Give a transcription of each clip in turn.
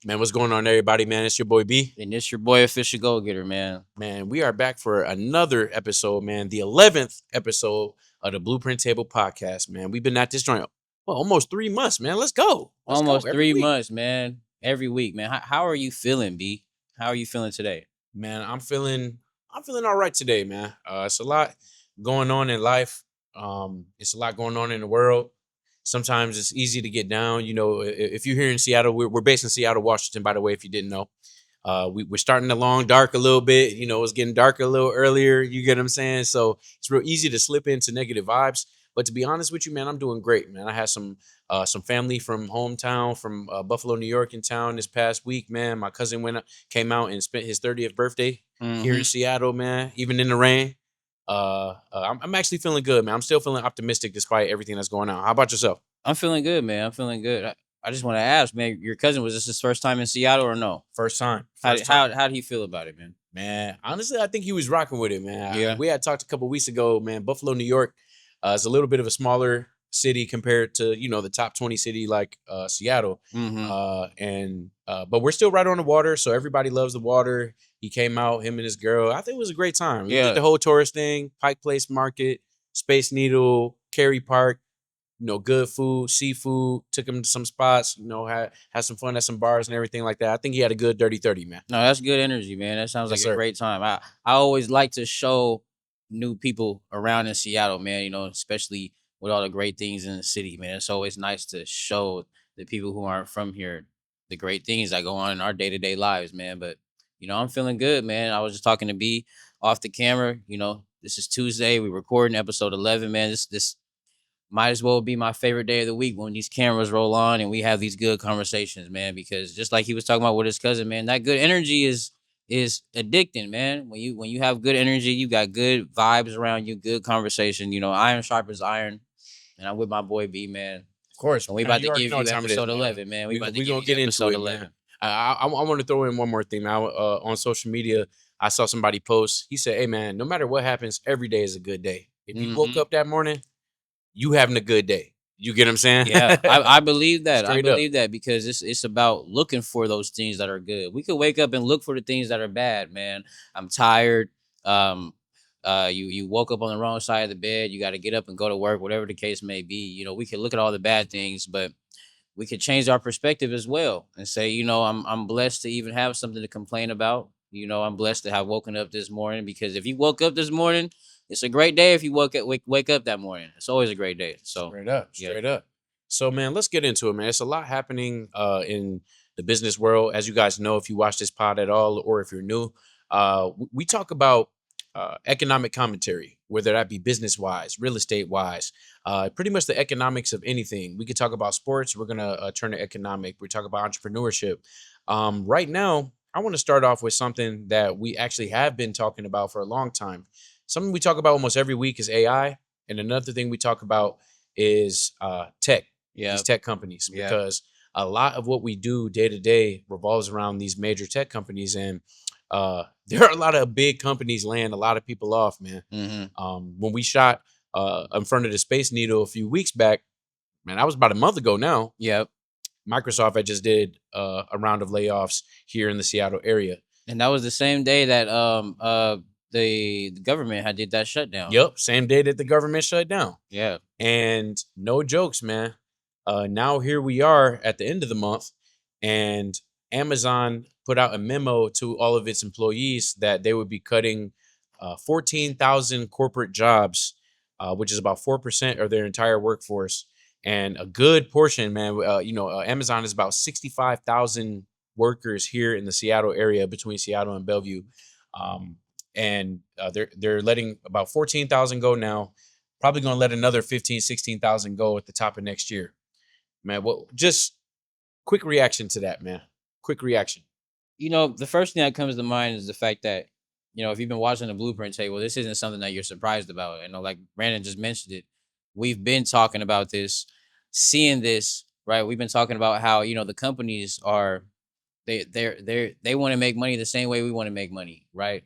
Man, what's going on, everybody? Man, it's your boy B. And it's your boy Official Go Getter, man. Man, we are back for another episode, man. The 11th episode of the Blueprint Table podcast, man. We've been at this joint, well, almost 3 months, man. Let's go. Let's go Almost every 3 week. months, man. Every week, man. How are you feeling, B? How are you feeling today? Man, I'm feeling all right today, man. It's a lot going on in life. It's a lot going on in the world. Sometimes it's easy to get down. If you're here in Seattle, we're based in Seattle, Washington, by the way, if you didn't know. We're starting along dark a little bit. It's getting darker a little earlier. You get what I'm saying? So it's real easy to slip into negative vibes. But to be honest with you, man, I'm doing great, man. I had some family from hometown, from Buffalo, New York, in town this past week, man. My cousin came out and spent his 30th birthday here in Mm-hmm. Seattle, man. Even in the rain. I'm actually feeling good, man. I'm still feeling optimistic despite everything that's going on. How about yourself? I'm feeling good, man. I'm feeling good. I just want to ask, man, your cousin, was this his first time in Seattle or no? First time. How First time. how did he feel about it, man? Man, honestly, I think he was rocking with it, man. Yeah. We had talked a couple weeks ago, man. Buffalo, New York, is a little bit of a smaller city compared to the top 20 city like Seattle. Mm-hmm. But we're still right on the water, so everybody loves the water. He came out, him and his girl. I think it was a great time. We did Yeah. the whole tourist thing: Pike Place Market, Space Needle, Cary Park. Good food, seafood. Took him to some spots. Had some fun at some bars and everything like that. I think he had a good dirty 30, man. No, that's good energy, man. That sounds Yes, like a sir. great time. I always like to show new people around in Seattle, man, especially with all the great things in the city, man. It's always nice to show the people who aren't from here the great things that go on in our day-to-day lives, man. But I'm feeling good, man. I was just talking to B off the camera. This is Tuesday. We're recording episode 11, man. This might as well be my favorite day of the week when these cameras roll on and we have these good conversations, man. Because just like he was talking about with his cousin, man, that good energy is addicting, man. When you have good energy, you got good vibes around you, good conversation. Iron sharpens iron, and I'm with my boy B, man. Of course, And we man. about You to already give know what you time it is, episode man. 11, man. We about to We give gonna you get into episode it, 11. man. I want to throw in one more thing now. On social media, I saw somebody post. He said, "Hey, man, no matter what happens, every day is a good day. If you woke Mm-hmm. up that morning, you having a good day. You get what I'm saying?" Yeah, I believe that. I Straight up. believe that because it's about looking for those things that are good. We could wake up and look for the things that are bad, man. I'm tired. Um, you woke up on the wrong side of the bed. You got to get up and go to work, whatever the case may be. We could look at all the bad things, but we could change our perspective as well and say, I'm blessed to even have something to complain about. I'm blessed to have woken up this morning because if you woke up this morning, it's a great day. If you wake up that morning, it's always a great day. So Straight up, yeah. straight up. So, man, let's get into it, man. It's a lot happening in the business world. As you guys know, if you watch this pod at all, or if you're new, we talk about economic commentary, whether that be business wise, real estate wise, pretty much the economics of anything. We could talk about sports. We're gonna turn to economic. We talk about entrepreneurship. Right now, I want to start off with something that we actually have been talking about for a long time. Something we talk about almost every week is AI, and another thing we talk about is tech, Yeah. these tech companies, Yeah. because a lot of what we do day to day revolves around these major tech companies, and there are a lot of big companies laying a lot of people off, man. Mm-hmm. When we shot in front of the Space Needle a few weeks back, man, that was about a month ago now. Yep. Microsoft had just did a round of layoffs here in the Seattle area. And that was the same day that the government had did that shutdown. Yep, same day that the government shut down. Yeah. And no jokes, man. Now here we are at the end of the month, and Amazon put out a memo to all of its employees that they would be cutting 14,000 corporate jobs, which is about 4% of their entire workforce. And a good portion, man. Amazon is about 65,000 workers here in the Seattle area between Seattle and Bellevue. And they're letting about 14,000 go now. Probably going to let another 15, 16,000 go at the top of next year. Man, just quick reaction to that, man. Quick reaction. The first thing that comes to mind is the fact that, if you've been watching the Blueprint Table, this isn't something that you're surprised about. Like Brandon just mentioned it. We've been talking about this, seeing this, right? We've been talking about how, the companies are they want to make money the same way we want to make money, right?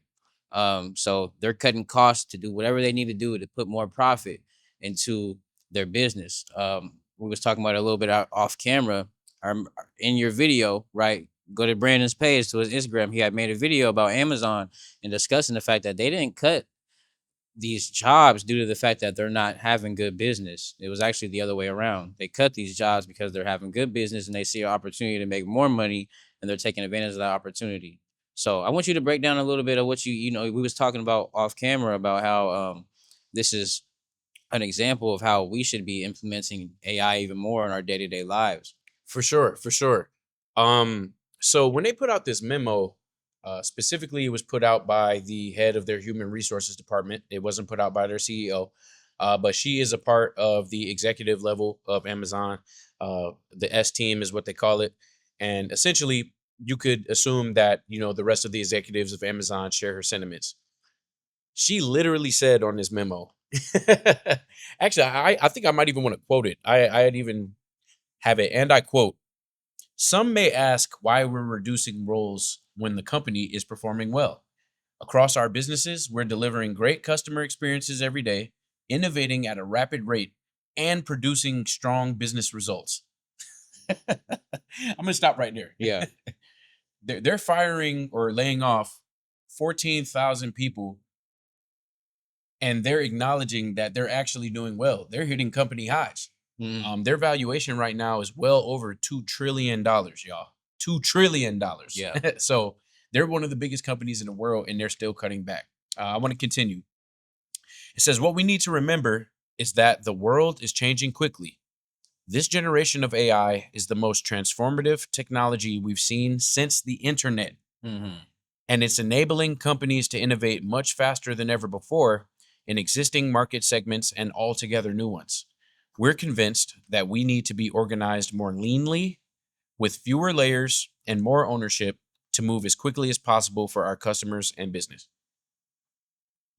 So they're cutting costs to do whatever they need to do to put more profit into their business. We was talking about it a little bit off camera. In your video, right? go to Brandon's page to his Instagram. He had made a video about Amazon and discussing the fact that they didn't cut these jobs due to the fact that they're not having good business. It was actually the other way around. They cut these jobs because they're having good business and they see an opportunity to make more money and they're taking advantage of that opportunity. So I want you to break down a little bit of what we was talking about off camera about how this is an example of how we should be implementing AI even more in our day-to-day lives. For sure, for sure. So when they put out this memo, specifically, it was put out by the head of their human resources department. It wasn't put out by their CEO, but she is a part of the executive level of Amazon. The S team is what they call it, and essentially, you could assume that the rest of the executives of Amazon share her sentiments. She literally said on this memo. Actually, I think I might even want to quote it. I had even have it, and I quote: "Some may ask why we're reducing roles when the company is performing well. Across our businesses, we're delivering great customer experiences every day, innovating at a rapid rate, and producing strong business results." I'm gonna stop right there. Yeah. They're firing or laying off 14,000 people, and they're acknowledging that they're actually doing well. They're hitting company highs. Mhm. Their valuation right now is well over $2 trillion, y'all. $2 trillion. Yeah. So they're one of the biggest companies in the world, and they're still cutting back. I want to continue. It says, what we need to remember is that the world is changing quickly. This generation of AI is the most transformative technology we've seen since the internet, Mhm. and it's enabling companies to innovate much faster than ever before in existing market segments and altogether new ones. We're convinced that we need to be organized more leanly, with fewer layers and more ownership, to move as quickly as possible for our customers and business.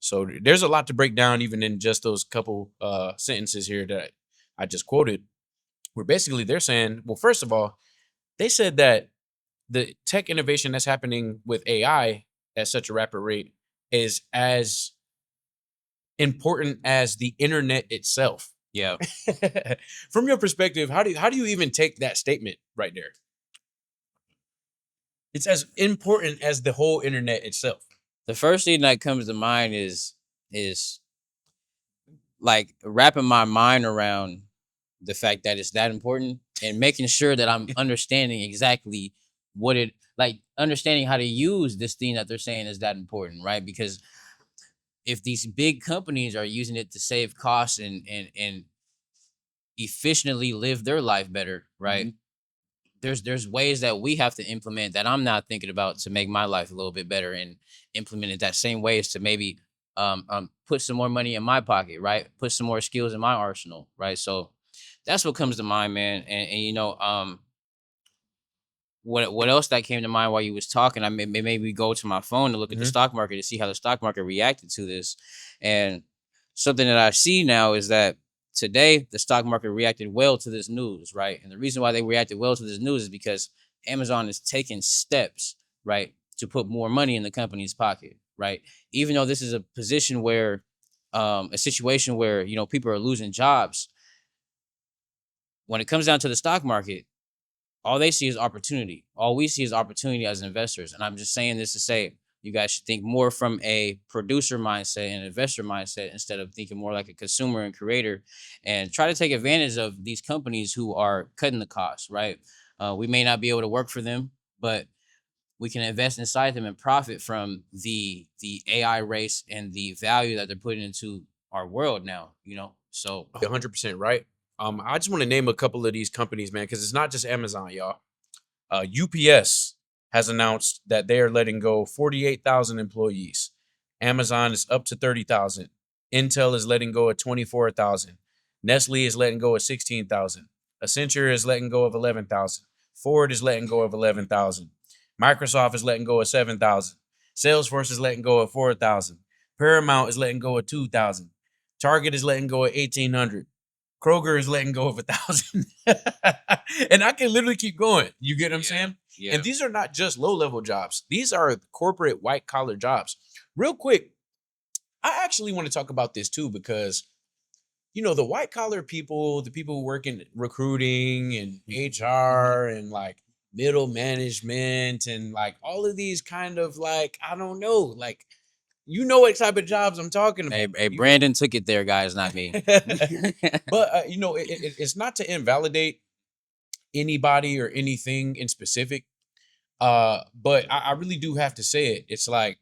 So there's a lot to break down, even in just those couple sentences here that I just quoted, where basically they're saying, well, first of all, they said that the tech innovation that's happening with AI at such a rapid rate is as important as the internet itself. Yeah. From your perspective, how do you even take that statement right there? It's as important as the whole internet itself. The first thing that comes to mind is like wrapping my mind around the fact that it's that important and making sure that I'm understanding exactly what it like understanding how to use this thing that they're saying is that important, right? Because if these big companies are using it to save costs and efficiently live their life better, right? Mhm. There's ways that we have to implement that I'm not thinking about to make my life a little bit better and implement it that same ways to maybe put some more money in my pocket, right? Put some more skills in my arsenal, right? So that's what comes to mind, man. And what else that came to mind while you was talking? I maybe go to my phone to look at the Mhm. stock market to see how the stock market reacted to this. And something that I see now is that today the stock market reacted well to this news, right? And the reason why they reacted well to this news is because Amazon is taking steps, right, to put more money in the company's pocket, right? Even though this is a position where a situation where people are losing jobs, when it comes down to the stock market, all they see is opportunity. All we see is opportunity as investors. And I'm just saying this to say you guys should think more from a producer mindset and investor mindset instead of thinking more like a consumer and creator, and try to take advantage of these companies who are cutting the costs, right? We may not be able to work for them, but we can invest inside them and profit from the AI race and the value that they're putting into our world now, So 100% right. I just want to name a couple of these companies, man, because it's not just Amazon, y'all. UPS has announced that they are letting go 48,000 employees. Amazon is up to 30,000. Intel is letting go of 24,000. Nestle is letting go of 16,000. Accenture is letting go of 11,000. Ford is letting go of 11,000. Microsoft is letting go of 7,000. Salesforce is letting go of 4,000. Paramount is letting go of 2,000. Target is letting go of 1,800. Kroger is letting go of 1,000. And I can literally keep going. You get what I'm saying? yeah. And these are not just low level jobs, these are corporate white collar jobs. Real quick, I actually want to talk about this too, because the white collar people, the people who work in recruiting and HR and like middle management and like all of these kind of like, I don't know, like you know what type of jobs I'm talking about. Hey, Brandon took it there, guys, not me. But you know, it's not to invalidate anybody or anything in specific. But I really do have to say it. It's like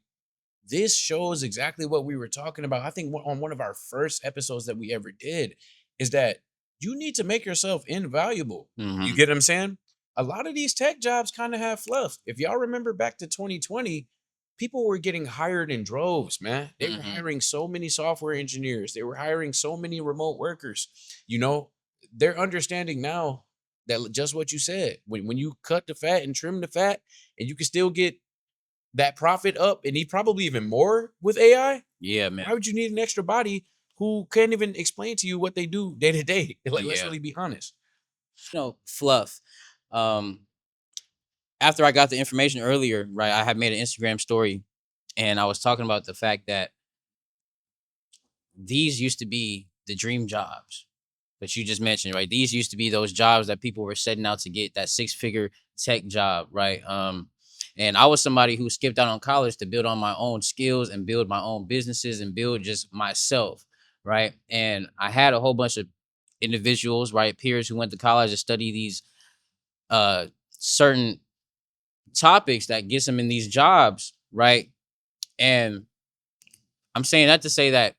this shows exactly what we were talking about. I think on one of our first episodes that we ever did is that you need to make yourself invaluable. You Hmm. get what I'm saying? A lot of these tech jobs kind of have fluff. If y'all remember back to 2020, people were getting hired in droves, man. They were Hmm. hiring so many software engineers, they were hiring so many remote workers. You know, they're understanding now that just what you said, when you cut the fat and trim the fat, and you can still get that profit up and need probably even more with AI, Yeah, man. why would you need an extra body who can't even explain to you what they do day to day? Like, let's Yeah. really be honest. Fluff. Um, After I got the information earlier, right, I had made an Instagram story and I was talking about the fact that these used to be the dream jobs that you just mentioned, right? These used to be those jobs that people were setting out to get, that six-figure tech job, right? And I was somebody who skipped out on college to build on my own skills and build my own businesses and build just myself, right? And I had a whole bunch of individuals, right, peers who went to college to study these certain topics that gets them in these jobs, right? And I'm saying that to say that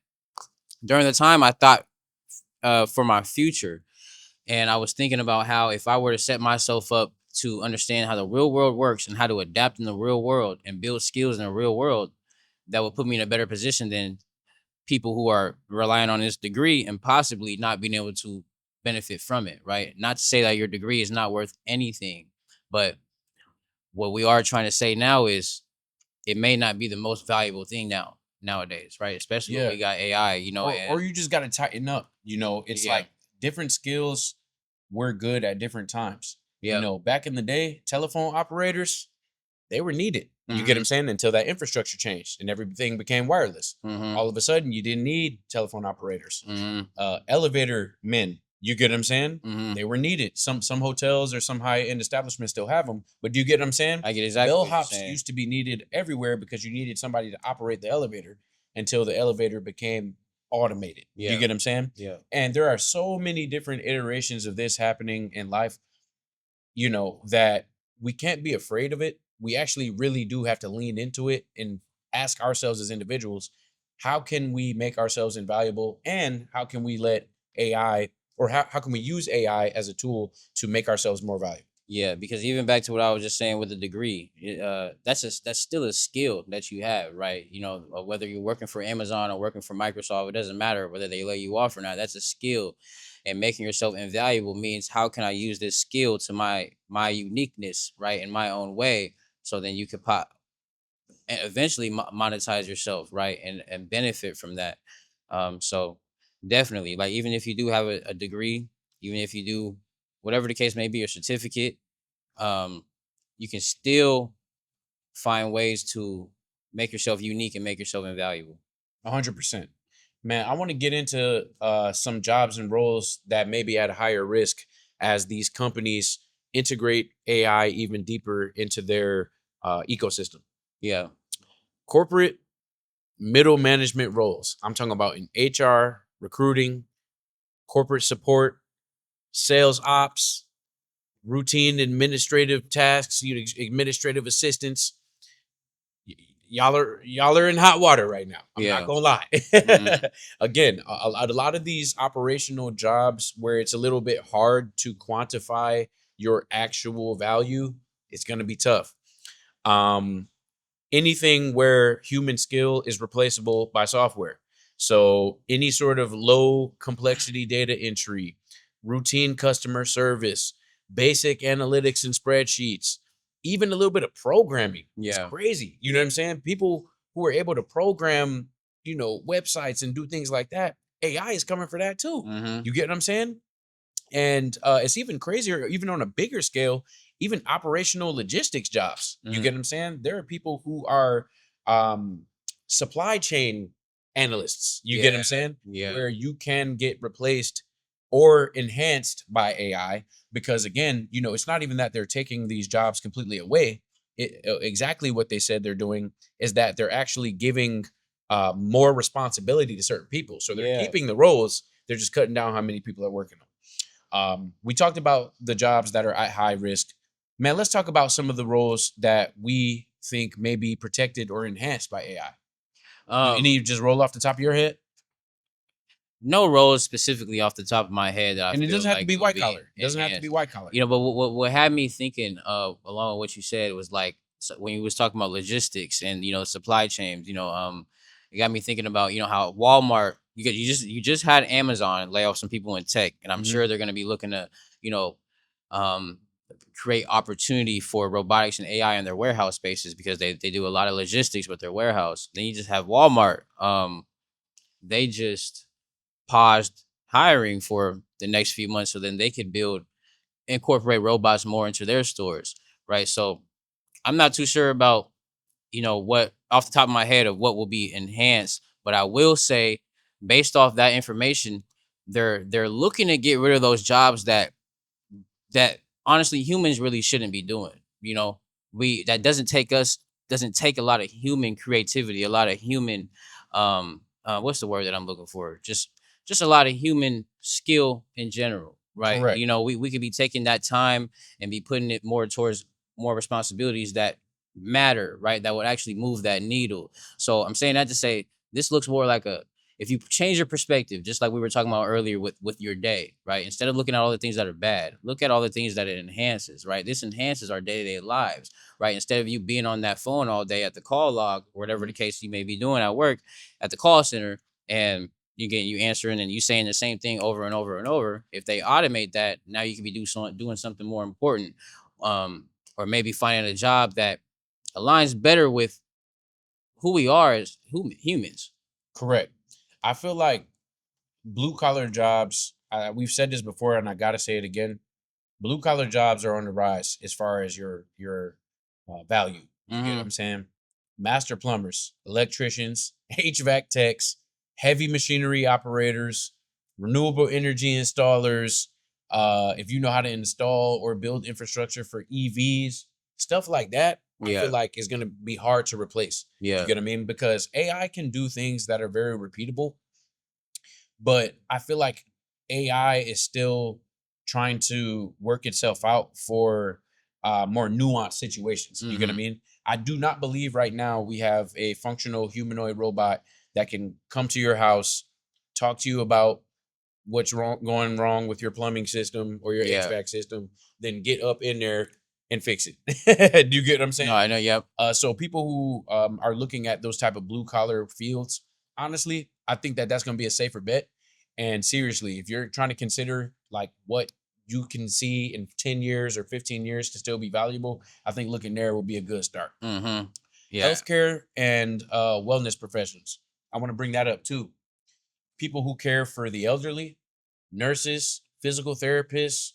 during the time I thought for my future, and I was thinking about how if I were to set myself up to understand how the real world works and how to adapt in the real world and build skills in the real world, that would put me in a better position than people who are relying on this degree and possibly not being able to benefit from it, right? Not to say that your degree is not worth anything, but what we are trying to say now is it may not be the most valuable thing nowadays, right? Especially when Yeah. we got AI, Or and you just got to tighten up. You know, it's yeah, like different skills were good at different times. You yeah, know, back in the day, telephone operators, they were needed. You get what mm-hmm, I'm saying? Until that infrastructure changed and everything became wireless. mm-hmm, All of a sudden, you didn't need telephone operators. mm-hmm, Elevator men, you get what I'm saying? mm-hmm. They were needed. Some hotels or some high end establishments still have them, but do you get what I'm saying? I get exactly what you're Bellhops saying. used to be needed everywhere because you needed somebody to operate the elevator until the elevator became automated. You Yeah, get what I'm saying? yeah, And there are so many different iterations of this happening in life, you know, that we can't be afraid of it. We actually really do have to lean into it and ask ourselves as individuals, how can we make ourselves invaluable, and how can we let AI, or how can we use AI as a tool to make ourselves more valuable? yeah. Because even back to what I was just saying with the degree, that's still a skill that you have, right? Whether you're working for Amazon or working for Microsoft, it doesn't matter whether they lay you off or not. That's a skill, and making yourself invaluable means how can I use this skill to my uniqueness, right, in my own way, so then you could pop and eventually monetize yourself, right, and benefit from that. So definitely, like even if you do have a degree, even if you do whatever the case may be, a certificate, um, you can still find ways to make yourself unique and make yourself invaluable. 100%. Man, I want to get into some jobs and roles that may be at a higher risk as these companies integrate AI even deeper into their ecosystem. Yeah, Corporate middle management roles. I'm talking about in HR, recruiting, corporate support, sales ops, routine administrative tasks, administrative assistants. Y'all are in hot water right now. I'm not yeah, gonna lie. hmm, Again, a lot of these operational jobs where it's a little bit hard to quantify your actual value, it's gonna be tough. Um, Anything where human skill is replaceable by software. So any sort of low complexity data entry, routine customer service, basic analytics and spreadsheets, even a little bit of programming is yeah, crazy. You know what I'm saying? People who are able to program, websites and do things like that, AI is coming for that too. hmm, You get what I'm saying? And it's even crazier, even on a bigger scale, even operational logistics jobs. You hmm, get what I'm saying? There are people who are um, supply chain analysts. You get what yeah, I'm saying? yeah, Where you can get replaced or enhanced by AI. Because again, it's not even that they're taking these jobs completely away. Exactly what they said they're doing is that they're actually giving more responsibility to certain people. So they're Yeah. keeping the roles, they're just cutting down how many people are working them. We talked about the jobs that are at high risk. Man, let's talk about some of the roles that we think may be protected or enhanced by AI. Any Um, just roll off the top of your head? no roles specifically off the top of my head that I And it feel doesn't have to like be will white be collar. It doesn't have to be enhanced. white collar. But what had me thinking of along with what you said was like, so when you was talking about logistics and supply chains, it got me thinking about how Walmart, you just had Amazon lay off some people in tech, and I'm Hmm. sure they're going to be looking to you know um create opportunity for robotics and AI in their warehouse spaces, because they do a lot of logistics with their warehouse. Then you just have Walmart. They just paused hiring for the next few months so then they could incorporate robots more into their stores, right? So I'm not too sure about what off the top of my head of what will be enhanced, but I will say, based off that information, they're looking to get rid of those jobs that honestly humans really shouldn't be doing. We that doesn't take a lot of human creativity, a lot of human what's the word that I'm looking for? Just a lot of human skill in general, right? Correct. We could be taking that time and be putting it more towards more responsibilities that matter, right? That would actually move that needle. So I'm saying that to say this looks more like a if you change your perspective, just like we were talking about earlier with your day, right? Instead of looking at all the things that are bad, look at all the things that it enhances, right? This enhances our day-to-day lives, right? Instead of you being on that phone all day at the call log, or whatever the Mhm. case you may be doing at work, at the call center, and you answering and you saying the same thing over and over and over. If they automate that, now you can be doing something more important, um, or maybe finding a job that aligns better with who we are as humans. Correct. I feel like blue collar jobs, we've said this before and I got to say it again. Blue collar jobs are on the rise as far as your value. You get what I'm Hmm. saying? Master plumbers, electricians, HVAC techs, heavy machinery operators, renewable energy installers. If you know how to install or build infrastructure for EVs, stuff like that, I feel Yeah, like is going to be hard to replace. You yeah. get what I mean? Because AI can do things that are very repeatable, but I feel like AI is still trying to work itself out for more nuanced situations. You get what I Mhm. mean? I do not believe right now we have a functional humanoid robot that can come to your house, talk to you about what's going wrong with your plumbing system or your Yeah. HVAC system, then get up in there and fix it. Do you get what I'm No, saying? I know. Yep. So people who are looking at those type of blue collar fields, honestly, I think that that's going to be a safer bet. And seriously, if you're trying to consider like what you can see in 10 years or 15 years to still be valuable, I think looking there will be a good start. Mhm. Yeah. Healthcare and wellness professionals. I want to bring that up too. People who care for the elderly, nurses, physical therapists,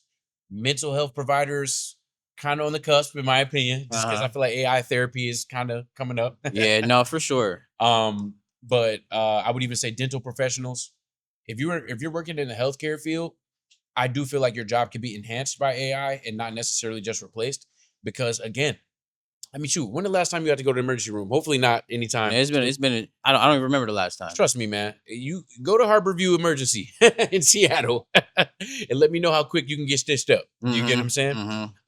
mental health providers, kind of on the cusp, in my opinion, just because I Uh-huh. feel like AI therapy is kind of coming up. Yeah. No, for sure. But I would even say dental professionals. If you're working in the healthcare field, I do feel like your job can be enhanced by AI and not necessarily just replaced. Because again, I mean, shoot, when the last time you had to go to the emergency room? Hopefully not anytime Man, it's been soon. it's been I don't even remember the last time. Trust me, man. You go to Harborview Emergency in Seattle and let me know how quick you can get stitched up. You get what I'm Mhm. saying?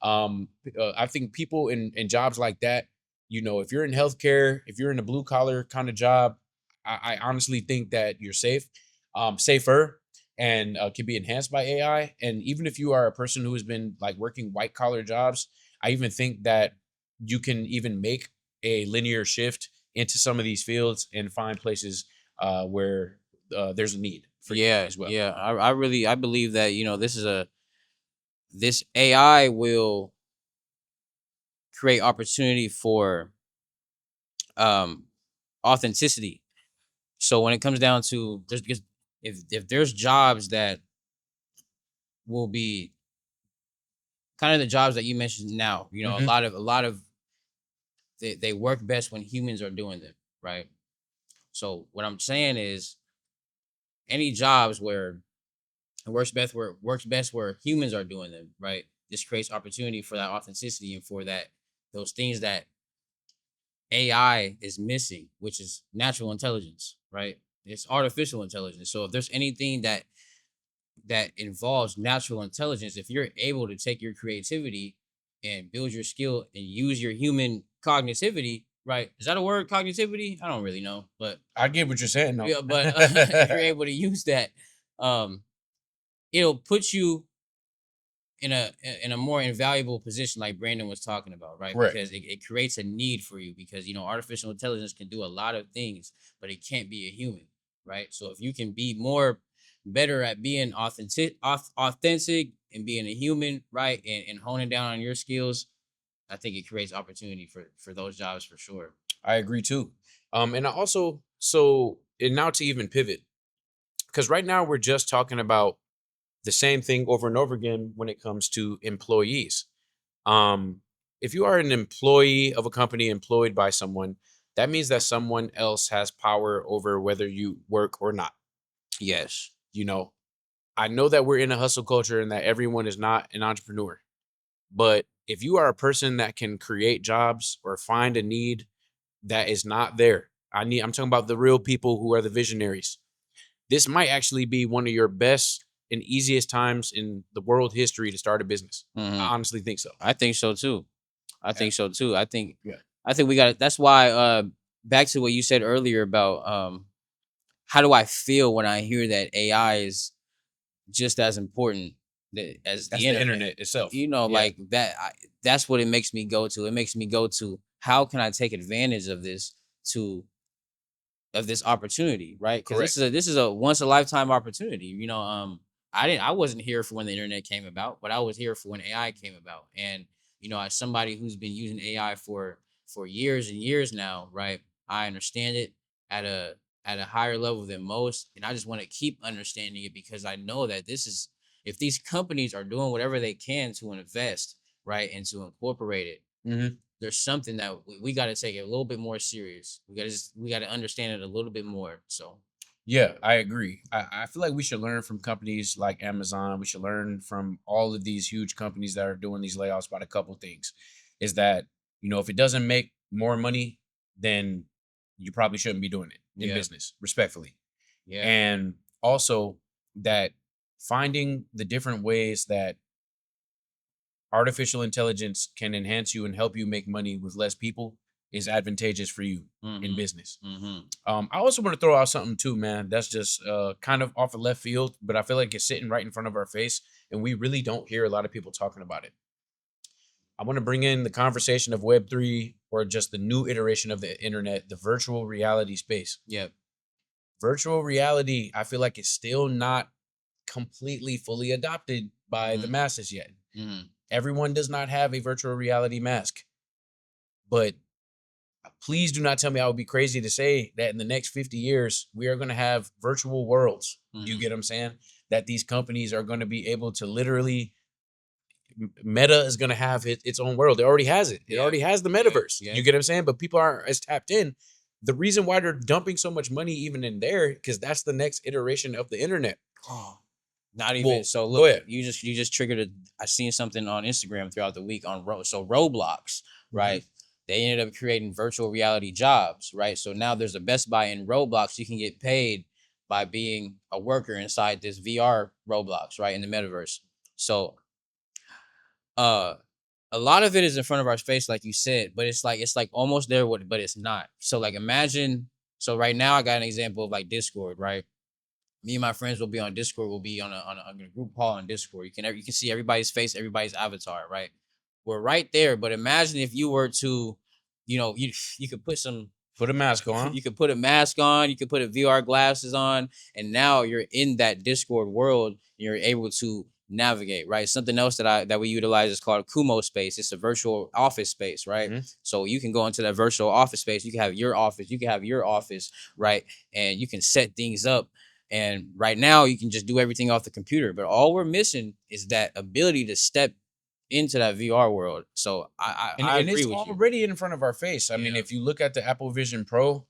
Mhm. I think people in jobs like that, if you're in healthcare, if you're in a blue collar kind of job, I honestly think that you're safer, and can be enhanced by AI. And even if you are a person who has been like working white collar jobs, I even think that you can even make a linear shift into some of these fields and find places where there's a need for you Yeah. as well. Yeah. I believe that this AI will create opportunity for um authenticity. So when it comes down to there's because if there's jobs that will be kind of the jobs that you mentioned now, Hmm. a lot of they work best when humans are doing them, right? So what I'm saying is any jobs where It works best where humans are doing them, right? This creates opportunity for that authenticity and for that those things that AI is missing, which is natural intelligence, right? It's artificial intelligence. So if there's anything that involves natural intelligence, if you're able to take your creativity and build your skill and use your human cognitivity, right? Is that a word, cognitivity? I don't really know, but I get what you're saying, though. yeah, but if you're able to use that, um, it'll put you in a more invaluable position, like Brandon was talking about, right? Correct. Because it creates a need for you, because artificial intelligence can do a lot of things, but it can't be a human, right? So if you can be more better at being authentic and being a human, right, and honing down on your skills, I think it creates opportunity for those jobs for sure. I agree too. And I also and now to even pivot, because right now we're just talking about the same thing over and over again when it comes to employees. Um, if you are an employee of a company employed by someone, that means that someone else has power over whether you work or not. Yes. You know, I know that we're in a hustle culture and that everyone is not an entrepreneur. But if you are a person that can create jobs or find a need that is not there, I'm talking about the real people who are the visionaries. This might actually be one of your best and easiest times in the world history to start a business. Hmm. I honestly think so. I think so too. I Yeah. think so too. Yeah. I think we got. That's why. Back to what you said earlier about how do I feel when I hear that AI is just as important as That's the the internet? internet itself. Yeah. Like that. That's what it makes me go to. It makes me go to how can I take advantage of to this opportunity, right? Because Correct. this is a once a lifetime opportunity. I wasn't here for when the internet came about, but I was here for when AI came about. And as somebody who's been using AI for years and years now, right? I understand it at a higher level than most, and I just want to keep understanding it because I know that this is if these companies are doing whatever they can to invest, right, and to incorporate it, Hmm. there's something that we got to take it a little bit more serious. We got to understand it a little bit more. So Yeah, I agree. I feel like we should learn from companies like Amazon. We should learn from all of these huge companies that are doing these layoffs about a couple things. Is that, if it doesn't make more money, then you probably shouldn't be doing it in yeah, business, respectfully. yeah, And also that finding the different ways that artificial intelligence can enhance you and help you make money with less people is advantageous for you in mm-hmm, business. mm-hmm, I also want to throw out something too, man. That's just kind of off of left field, but I feel like it's sitting right in front of our face, and we really don't hear a lot of people talking about it. I want to bring in the conversation of Web3 or just the new iteration of the internet, the virtual reality space. yeah, Virtual reality, I feel like it's still not completely fully adopted by the mm-hmm, masses yet. mm-hmm, Everyone does not have a virtual reality mask, but please do not tell me I would be crazy to say that in the next 50 years, we are going to have virtual worlds. You mm-hmm, get what I'm saying? That these companies are going to be able to literally, Meta is going to have its own world. It already has it. It yeah, already has the yeah, metaverse. yeah. You get what I'm saying? But people aren't as tapped in. The reason why they're dumping so much money even in there, because that's the next iteration of the internet. Oh, not even Well, so. go Look, ahead. you just triggered a. I seen something on Instagram throughout the week on Roblox, Mhm. right? They ended up creating virtual reality jobs, right? So now there's a Best Buy in Roblox. You can get paid by being a worker inside this VR Roblox, right, in the metaverse. So, uh, a lot of it is in front of our face, like you said, but it's like almost there, but it's not. So, like, imagine. So right now, I got an example of like Discord, right? Me and my friends will be on Discord. We'll be on a group call on Discord. You can see everybody's face, everybody's avatar, right? We're right there. But imagine if you were to, you could put some, Put a mask on. you could put a mask on, you could put a VR glasses on, and now you're in that Discord world. And you're able to navigate, right? Something else that we utilize is called Kumo space. It's a virtual office space, right? Mhm. So you can go into that virtual office space. You can have your office. You can have your office, right? And you can set things up. And right now, you can just do everything off the computer. But all we're missing is that ability to step into that VR world. So And, I and agree it's with you. already in front of our face. I mean, Yeah, if you look at the Apple Vision Pro,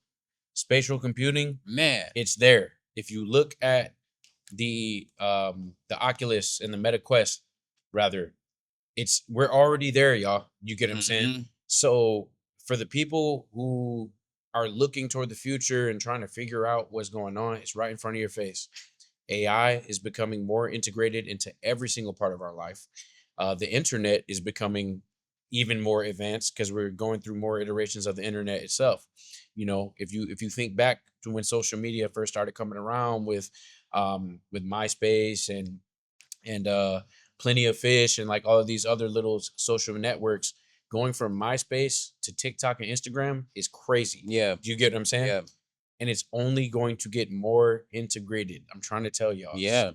spatial computing, man. it's there. If you look at the Oculus and the Meta Quest, rather, we're already there, y'all. You get what I'm saying? Hmm. So for the people who are looking toward the future and trying to figure out what's going on, it's right in front of your face. AI is becoming more integrated into every single part of our life. The internet is becoming even more advanced because we're going through more iterations of the internet itself. If you think back to when social media first started coming around with MySpace and Plenty of Fish and like all of these other little social networks, going from MySpace to TikTok and Instagram is crazy. Yeah, Do you get what I'm saying? yeah, And it's only going to get more integrated. I'm trying to tell y'all. yeah,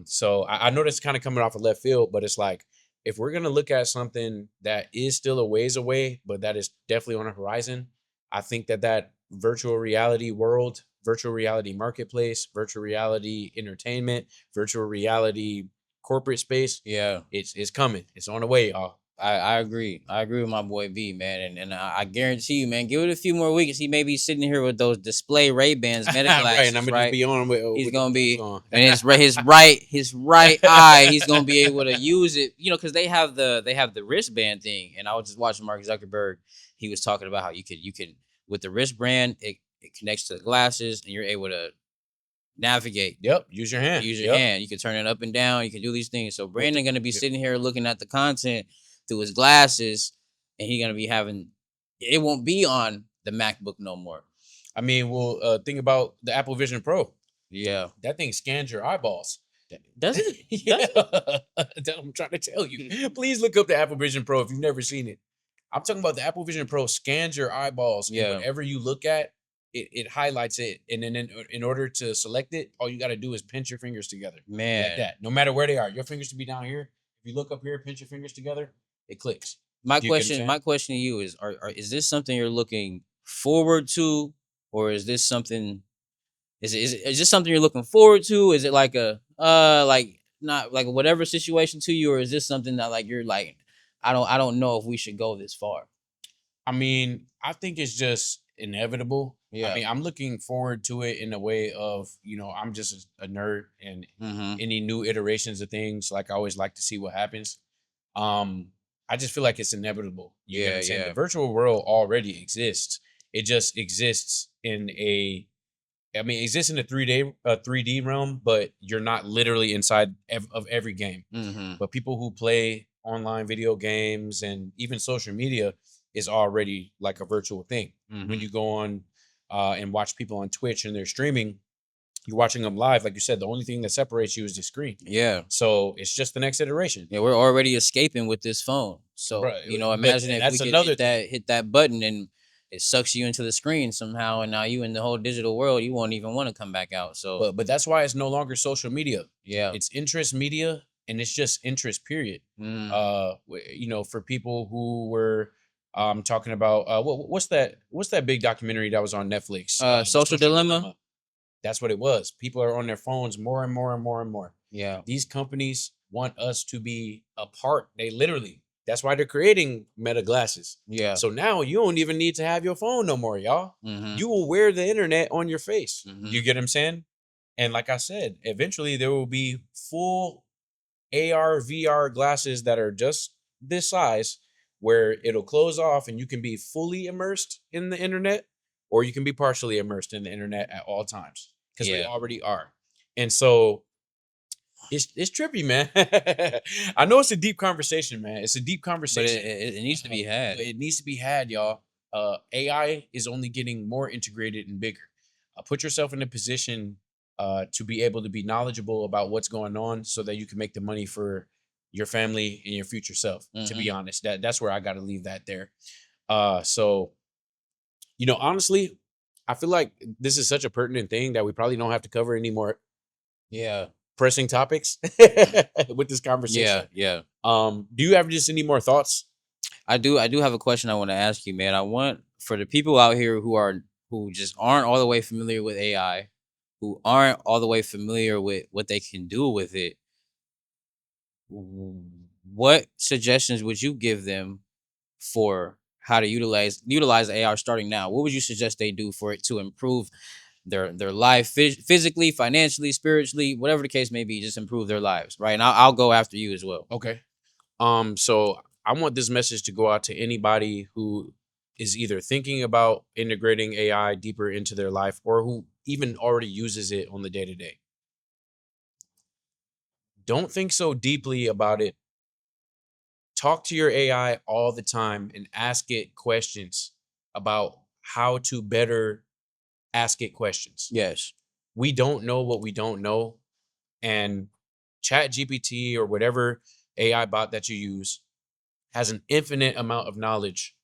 So I know that's kind of coming off of left field, but it's like if we're gonna look at something that is still a ways away, but that is definitely on the horizon, I think that virtual reality world, virtual reality marketplace, virtual reality entertainment, virtual reality corporate space, yeah. it's coming. It's on the way, y'all. I agree. I agree with my boy V, man, and I guarantee you, man, give it a few more weeks. He may be sitting here with those display Ray Bans, Meta Right, and I'm glasses, gonna just right? be on He's with the gonna glasses be, on. and his right eye, he's gonna be able to use it, because they have the wristband thing. And I was just watching Mark Zuckerberg. He was talking about how you can with the wristband, it connects to the glasses, and you're able to navigate. Yep, use your hand. Use your Yep. hand. You can turn it up and down. You can do these things. So With Brandon gonna be the, sitting here looking at the content through his glasses, and he gonna be having. It won't be on the MacBook no more. I mean, well, think about the Apple Vision Pro. Yeah. That thing scans your eyeballs. Does it? Yeah, Does it? I'm trying to tell you. Please look up the Apple Vision Pro if you've never seen it. I'm talking about the Apple Vision Pro scans your eyeballs, and Yeah. whatever you look at, it highlights it. And then in order to select it, all you got to do is pinch your fingers together like Man. that. No matter where they are, your fingers to be down here. If you look up here, pinch your fingers together, it clicks. My Do you get what I'm question. saying? My question to you is: is this something you're looking forward to, or is this something? Is this something you're looking forward to? Is it like a like not like whatever situation to you, or is this something that like you're like I don't know if we should go this far? I mean, I think it's just inevitable. I Yeah. mean, I'm looking forward to it in a way of, I'm just a nerd and Mm-hmm. any new iterations of things, like I always like to see what happens. Um, I just feel like it's inevitable. You get what Yeah, I'm saying? The yeah. virtual world already exists. It just exists it exists in the 3D realm, but you're not literally inside of every game. Mm-hmm. But people who play online video games and even social media is already like a virtual thing. When Mm-hmm. you go on and watch people on Twitch and they're streaming, you're watching them live. Like you said, the only thing that separates you is the screen. Yeah. So it's just the next iteration. Yeah, we're already escaping with this phone. So, Right. But imagine if we that's could another thing. hit that button and it sucks you into the screen somehow, and now you in the whole digital world, you won't even want to come back out. So But that's why it's no longer social media. yeah. It's interest media and it's just interest period. Mm. For people who were talking about what's that big documentary that was on Netflix? The Social Social dilemma. Dilemma. That's what it was. People are on their phones more and more and more and more. Yeah. These companies want us to be a part. They literally. That's why they're creating Meta glasses. Yeah. So now you don't even need to have your phone no more, y'all. Mm-hmm. You will wear the internet on your face. Mm-hmm. You get what I'm saying? And like I said, eventually there will be full AR, VR glasses that are just this size where it'll close off and you can be fully immersed in the internet or you can be partially immersed in the internet at all times because we Yeah. already are. And so it's trippy, man. I know it's a deep conversation, man. It's a deep But conversation. it needs to be had. But it needs to be had, y'all. AI is only getting more integrated and bigger. Put yourself in a position to be able to be knowledgeable about what's going on, so that you can make the money for your family and your future self. To be Mm-hmm. honest, that's where I got to leave that there. So honestly, I feel like this is such a pertinent thing that we probably don't have to cover any more Yeah. pressing topics with this Yeah. conversation. Yeah. Do you have just any more thoughts? I do have a question I want to ask you, man. I want for the people out here who just aren't all the way familiar with AI, who aren't all the way familiar with what they can do with it. What suggestions would you give them for how to utilize AI starting now? What would you suggest they do for it to improve their life physically, financially, spiritually, whatever the case may be, just improve their lives, right? And I'll go after you as well. Okay. So I want this message to go out to anybody who is either thinking about integrating AI deeper into their life or who even already uses it on the day to day. Don't think so deeply about it. Talk to your AI all the time and ask it questions about how to better ask it questions. Yes. We don't know what we don't know. And Chat GPT or whatever AI bot that you use has an infinite amount of knowledge,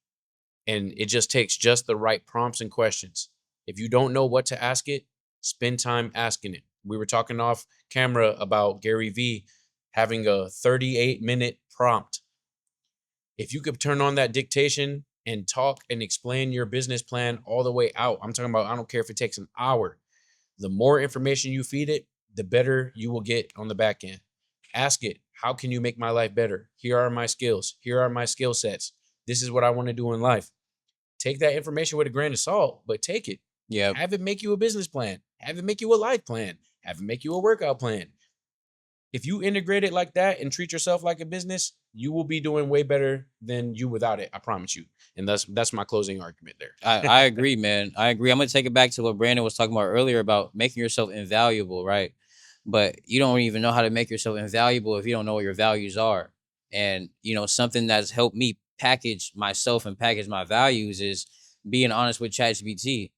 and it just takes just the right prompts and questions. If you don't know what to ask it, spend time asking it. We were talking off camera about Gary Vee having a 38-minute prompt. If you could turn on that dictation and talk and explain your business plan all the way out, I'm talking about, I don't care if it takes an hour. The more information you feed it, the better you will get on the back end. Ask it, how can you make my life better? Here are my skills. Here are my skill sets. This is what I want to do in life. Take that information with a grain of salt, but take it. Yep. Have it make you a business plan. Have it make you a life plan. Have it make you a workout plan. If you integrate it like that and treat yourself like a business, you will be doing way better than you without it. I promise you. And that's my closing argument there. I agree, man. I agree. I'm gonna take it back to what Brandon was talking about earlier about making yourself invaluable, right? But you don't even know how to make yourself invaluable if you don't know what your values are. And something that's helped me package myself and package my values is being honest with ChatGPT.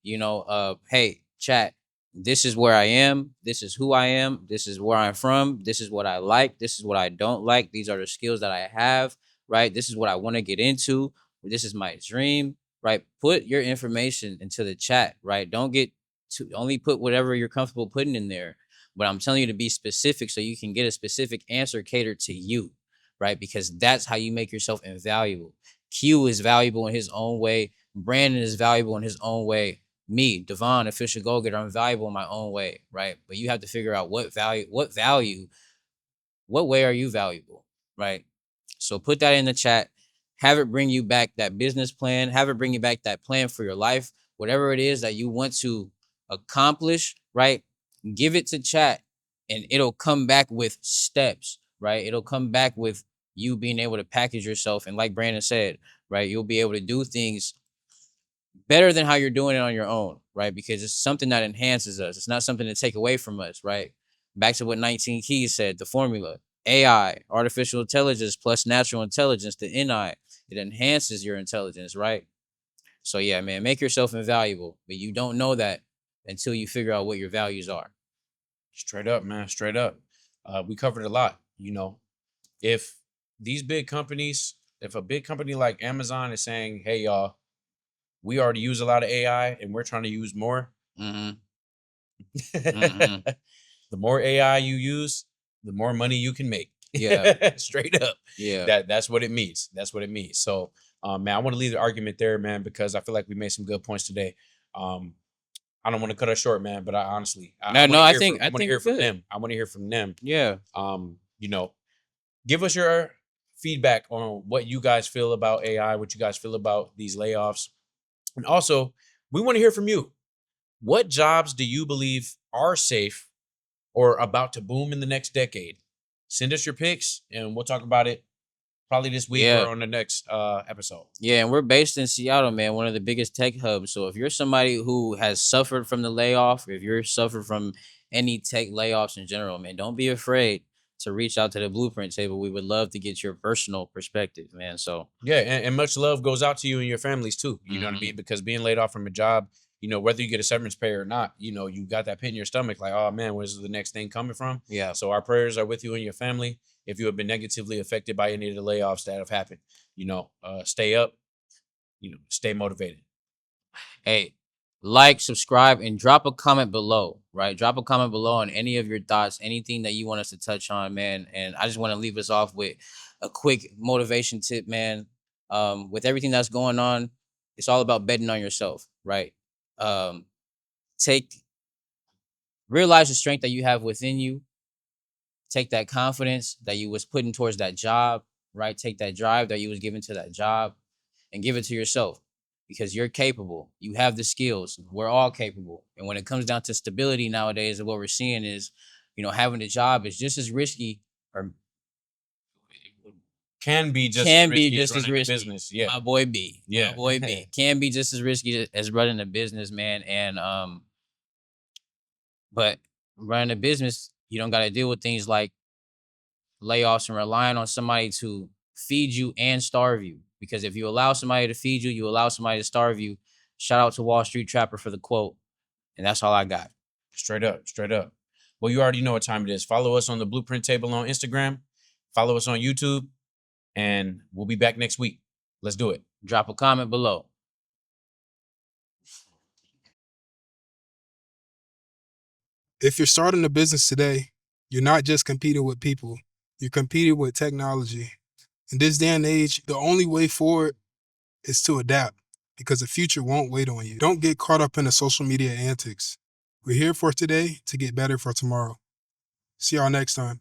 Hey, Chat, this is where I am. This is who I am. This is where I'm from. This is what I like. This is what I don't like. These are the skills that I have. Right. This is what I want to get into. This is my dream, right? Put your information into the chat, right? Don't get to only put whatever you're comfortable putting in there. But I'm telling you to be specific so you can get a specific answer catered to you, right? Because that's how you make yourself invaluable. Q is valuable in his own way. Brandon is valuable in his own way. Me, Devon, official go getter, I'm valuable in my own way, right? But you have to figure out what way are you valuable, right? So put that in the chat. Have it bring you back that business plan. Have it bring you back that plan for your life. Whatever it is that you want to accomplish, right? Give it to chat and it'll come back with steps, right? It'll come back with you being able to package yourself. And like Brandon said, right, you'll be able to do things better than how you're doing it on your own, right? Because it's something that enhances us. It's not something to take away from us, right? Back to what 19 Keys said, the formula. AI, artificial intelligence plus natural intelligence, the NI, it enhances your intelligence, right? So yeah, man, make yourself invaluable, but you don't know that until you figure out what your values are. Straight up, man. Straight up. We covered a lot. If these big companies, if a big company like Amazon is saying, hey, y'all, we already use a lot of AI and we're trying to use more. Mm-hmm. Mm-hmm. The more AI you use, the more money you can make. Yeah. Straight up. Yeah. That's what it means. That's what it means. So, man, I want to leave the argument there, man, because I feel like we made some good points today. I don't want to cut us short, man, but I honestly, I No, want no, to I hear think from, I I want to think hear we're from good. them. I want to hear from them. Yeah. Um, you know, give us your feedback on what you guys feel about AI, what you guys feel about these layoffs. And also, we want to hear from you. What jobs do you believe are safe or about to boom in the next decade? Send us your picks and we'll talk about it probably this week or Yeah. on the next episode. Yeah, and we're based in Seattle, man, one of the biggest tech hubs. So if you're somebody who has suffered from the layoff, if you're suffered from any tech layoffs in general, man, don't be afraid to reach out to the blueprint table. We would love to get your personal perspective, man. So, Yeah, and much love goes out to you and your families too. You know what I mhm. mean? Because being laid off from a job, whether you get a severance pay or not, you got that pit in your stomach, like, oh man, where's the next thing coming from? Yeah. So our prayers are with you and your family. If you have been negatively affected by any of the layoffs that have happened, stay up, stay motivated. Hey, like, subscribe, and drop a comment below, right? Drop a comment below on any of your thoughts, anything that you want us to touch on, man. And I just want to leave us off with a quick motivation tip, man. With everything that's going on, it's all about betting on yourself, right? Um, take realize the strength that you have within you. Take that confidence that you was putting towards that job, right? Take that drive that you was given to that job and give it to yourself. because you're capable. You have the skills. We're all capable. And when it comes down to stability nowadays, and what we're seeing is, having a job is just as risky, or Can be just as can be risky as just as running a risky. business. Yeah. My boy B. Yeah. My boy B. Can be just as risky as running a business, man. And but running a business, you don't gotta deal with things like layoffs and relying on somebody to feed you and starve you. Because if you allow somebody to feed you, you allow somebody to starve you. Shout out to Wall Street Trapper for the quote. And that's all I got. Straight up, straight up. Well, you already know what time it is. Follow us on the Blueprint Table on Instagram. Follow us on YouTube. And we'll be back next week. Let's do it. Drop a comment below. If you're starting a business today, you're not just competing with people, you're competing with technology. In this day and age, the only way forward is to adapt because the future won't wait on you. Don't get caught up in the social media antics. We're here for today to get better for tomorrow. See y'all next time.